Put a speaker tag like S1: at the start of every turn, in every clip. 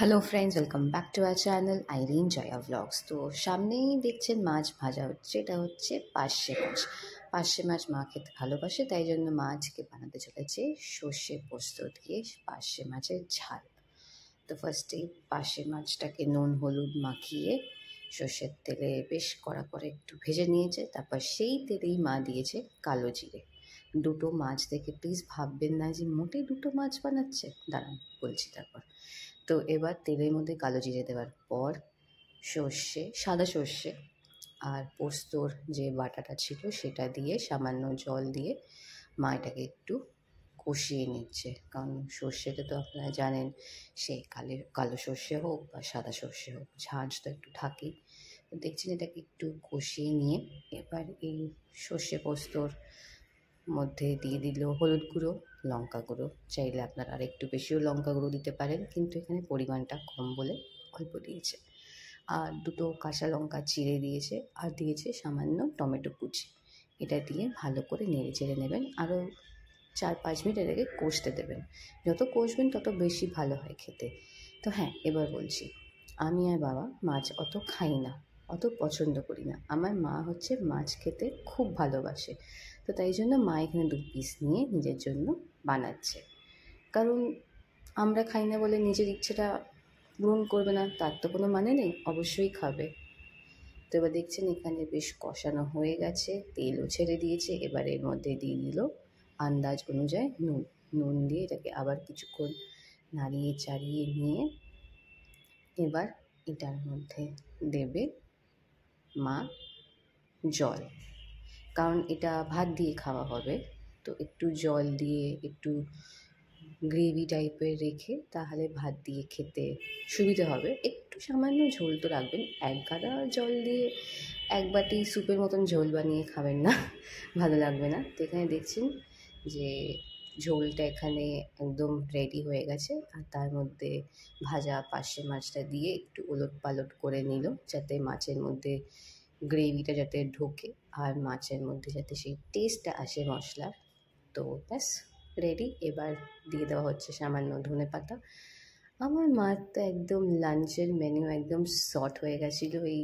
S1: Hello friends, welcome back to our channel Irin Joya vlogs. তো সামনেই দেখছেন মাছ ভাজা হচ্ছে। এটা হচ্ছে পার্শে মাছ। পার্শে মাছ মা খেতে ভালোবাসে, তাই জন্য মা আজকে বানাতে চলেছে সর্ষে পোস্ত দিয়ে পার্শে মাছের ঝাল। তো ফার্স্টেই পার্শে মাছটাকে নুন হলুদ মাখিয়ে সর্ষের তেলে বেশ কড়া করে একটু ভেজে নিয়েছে। তারপর সেই তেলেই মা দিয়েছে কালো জিরে। দুটো মাছ দেখে প্লিজ ভাববেন না যে মোটেই দুটো মাছ বানাচ্ছে, দাঁড়ান বলছি। তারপর তো এবার তেলের মধ্যে কালো জিরে দেওয়ার পর সর্ষে, সাদা সর্ষে আর পোস্তর যে বাটাটা ছিল সেটা দিয়ে সামান্য জল দিয়ে মা এটাকে একটু কষিয়ে নিচ্ছে। কারণ সর্ষেটা তো আপনারা জানেন, সে কালো সর্ষে হোক বা সাদা সর্ষে হোক, ঝাঁঝ তো একটু থাকেই। তো দেখছেন এটাকে একটু কষিয়ে নিয়ে এবার এই সর্ষে পোস্তর মধ্যে দিয়ে দিল হলুদ গুঁড়ো, লঙ্কা গুঁড়ো। চাইলে আপনারা আর একটু বেশিও লঙ্কা গুঁড়ো দিতে পারেন, কিন্তু এখানে পরিমাণটা কম বলে অল্প দিয়েছে। আর দুটো কাঁচা লঙ্কা চিড়ে দিয়েছে, আর দিয়েছে সামান্য টমেটো কুচি। এটা দিয়ে ভালো করে নেড়ে চেড়ে নেবেন। আরও 4-5 মিনিট এটাকে কষতে দেবেন। যত কষবেন তত বেশি ভালো হয় খেতে। তো হ্যাঁ, এবার বলছি, আমি আর বাবা মাছ অত খাই না, অত পছন্দ করি না। আমার মা হচ্ছে মাছ খেতে খুব ভালোবাসে। তো তাই জন্য মা এখানে 2 পিস নিয়ে নিজের জন্য বানাচ্ছে। কারণ আমরা খাই না বলে নিজের ইচ্ছেটা পূরণ করবে না, তার তো কোনো মানে নেই, অবশ্যই খাবে। তো এবার দেখছেন এখানে বেশ কষানো হয়ে গেছে, তেলও ছেড়ে দিয়েছে। এবার এর মধ্যে দিয়ে দিল আন্দাজ অনুযায়ী নুন। নুন দিয়ে এটাকে আবার কিছুক্ষণ নাড়িয়ে চাড়িয়ে নিয়ে এবার এটার মধ্যে দেবে মা জল। কারণ এটা ভাত দিয়ে খাওয়া হবে, তো একটু জল দিয়ে একটু গ্রেভি টাইপের রেখে তাহলে ভাত দিয়ে খেতে সুবিধে হবে। একটু সামান্য ঝোল তো রাখবেন, এক গাদা জল দিয়ে এক বাটি স্যুপের মতন ঝোল বানিয়ে খাবেন না, ভালো লাগবে না। তো এখানে দেখছেন যে ঝোলটা এখানে একদম রেডি হয়ে গেছে। আর তার মধ্যে ভাজা পার্শে মাছটা দিয়ে একটু ওলট পালট করে নিল, যাতে মাছের মধ্যে গ্রেভিটা যাতে ঢোকে আর মাছের মধ্যে যাতে সেই টেস্টটা আসে মশলার। তো ব্যাস রেডি। এবার দিয়ে দেওয়া হচ্ছে সামান্য ধনেপাতা। আমার মার তো একদম লাঞ্চের মেনু একদম শর্ট হয়ে গেছিলো এই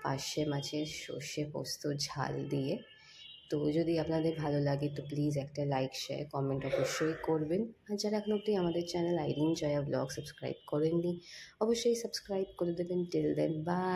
S1: পার্শে মাছের সর্ষে পোস্ত ঝাল দিয়ে। তো যদি আপনাদের ভালো লাগে তো প্লিজ একটা লাইক শেয়ার কমেন্ট অবশ্যই করবেন। আর যারা এখন অবধি আমাদের channel Irin Joya vlog subscribe করেননি, অবশ্যই সাবস্ক্রাইব করে দেবেন। Till then, by.